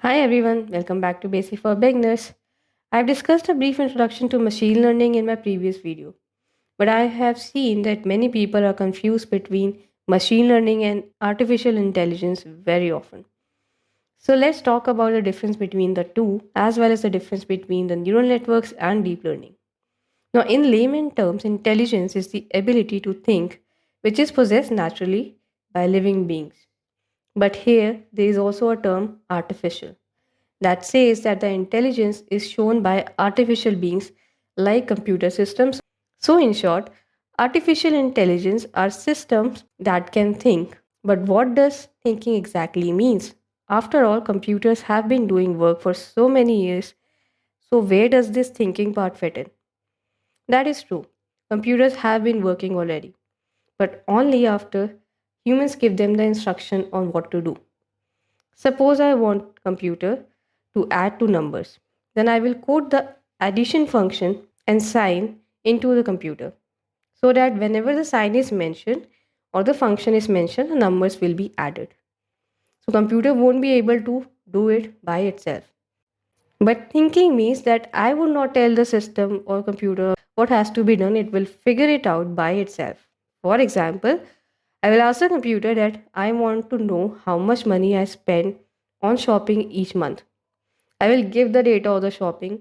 Hi everyone, welcome back to Basic for Beginners. I've discussed a brief introduction to machine learning in my previous video, but I have seen that many people are confused between machine learning and artificial intelligence very often. So let's talk about the difference between the two as well as the difference between the neural networks and deep learning. Now, in layman terms, intelligence is the ability to think, which is possessed naturally by living beings. But here, there is also a term artificial that says that the intelligence is shown by artificial beings like computer systems. So, in short, artificial intelligence are systems that can think. But what does thinking exactly means? After all, computers have been doing work for so many years. So, where does this thinking part fit in? That is true. Computers have been working already, but only after humans give them the instruction on what to do. Suppose I want computer to add two numbers. Then I will code the addition function and sign into the computer so that whenever the sign is mentioned or the function is mentioned, the numbers will be added. So computer won't be able to do it by itself. But thinking means that I would not tell the system or computer what has to be done, it will figure it out by itself. For example, I will ask the computer that I want to know how much money I spend on shopping each month. I will give the data of the shopping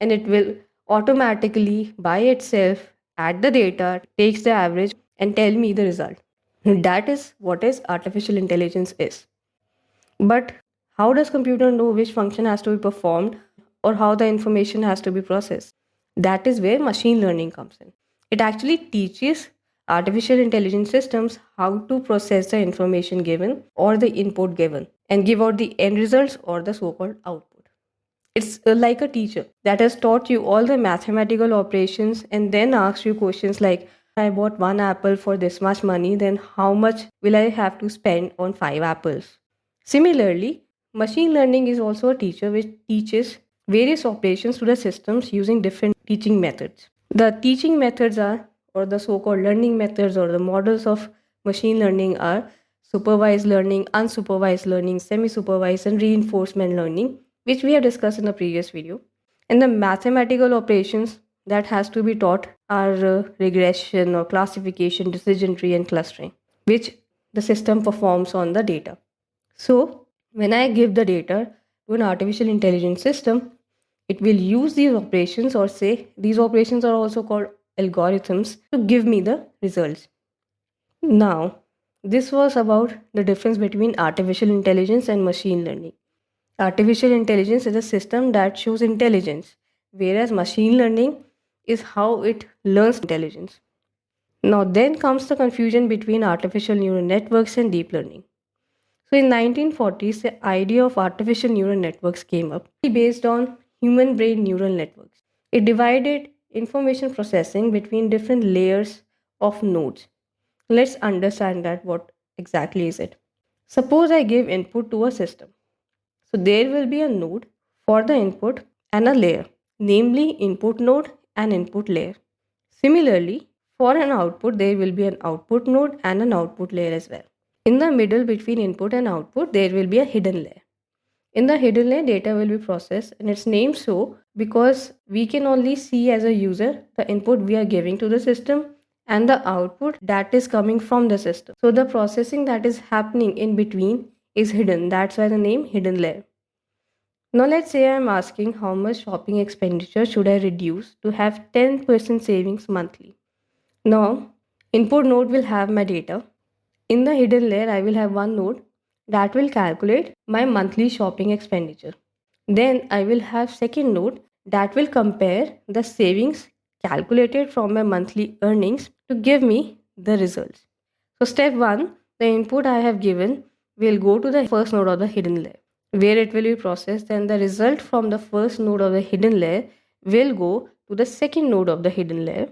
and it will automatically by itself add the data, takes the average and tell me the result. That is what is artificial intelligence is. But how does computer know which function has to be performed or how the information has to be processed? That is where machine learning comes in. It actually teaches artificial intelligence systems how to process the information given or the input given and give out the end results or the so-called output. It's like a teacher that has taught you all the mathematical operations and then asks you questions like, I bought one apple for this much money, then how much will I have to spend on five apples? Similarly, machine learning is also a teacher which teaches various operations to the systems using different teaching methods. The teaching methods are, or the so called learning methods or the models of machine learning are supervised learning, unsupervised learning, semi supervised, and reinforcement learning, which we have discussed in the previous video. And the mathematical operations that has to be taught are regression or classification, decision tree, and clustering, which the system performs on the data. So, when I give the data to an artificial intelligence system, it will use these operations or say these operations are also called algorithms to give me the results. Now, this was about the difference between artificial intelligence and machine learning. Artificial intelligence is a system that shows intelligence, whereas machine learning is how it learns intelligence. Now, then comes the confusion between artificial neural networks and deep learning. So in 1940s, the idea of artificial neural networks came up based on human brain neural networks. It divided information processing between different layers of nodes. Let's understand that what exactly is it. Suppose I give input to a system. So there will be a node for the input and a layer, namely input node and input layer. Similarly, for an output, there will be an output node and an output layer as well. In the middle between input and output, there will be a hidden layer. In the hidden layer, data will be processed and it's named so because we can only see as a user the input we are giving to the system and the output that is coming from the system. So the processing that is happening in between is hidden. That's why the name hidden layer. Now let's say I'm asking how much shopping expenditure should I reduce to have 10% savings monthly. Now, input node will have my data. In the hidden layer, I will have one node that will calculate my monthly shopping expenditure. Then I will have second node that will compare the savings calculated from my monthly earnings to give me the results. So step 1, the input I have given will go to the first node of the hidden layer where it will be processed. Then the result from the first node of the hidden layer will go to the second node of the hidden layer,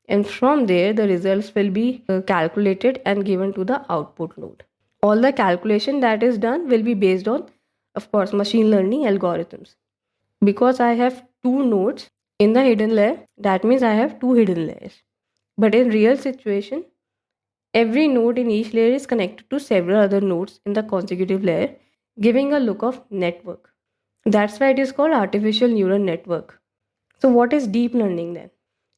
and from there the results will be calculated and given to the output node. All the calculation that is done will be based on, of course, machine learning algorithms. Because I have two nodes in the hidden layer, that means I have two hidden layers. But in real situation, every node in each layer is connected to several other nodes in the consecutive layer, giving a look of network. That's why it is called artificial neural network. So, what is deep learning then?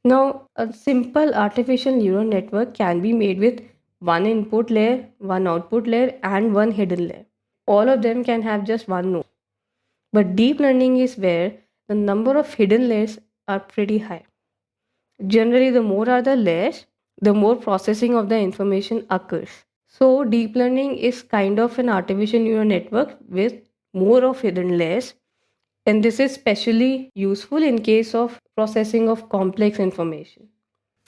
Now, a simple artificial neural network can be made with one input layer, one output layer, and one hidden layer. All of them can have just one node. But deep learning is where the number of hidden layers are pretty high. Generally, the more are the layers, the more processing of the information occurs. So, deep learning is kind of an artificial neural network with more of hidden layers, and this is especially useful in case of processing of complex information.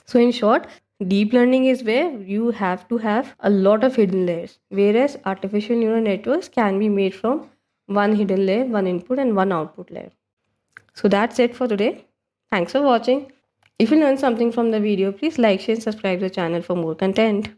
So, in short, deep learning is where you have to have a lot of hidden layers, whereas artificial neural networks can be made from one hidden layer, one input, and one output layer. So, that's it for today. Thanks for watching. If you learned something from the video, please like, share, and subscribe to the channel for more content.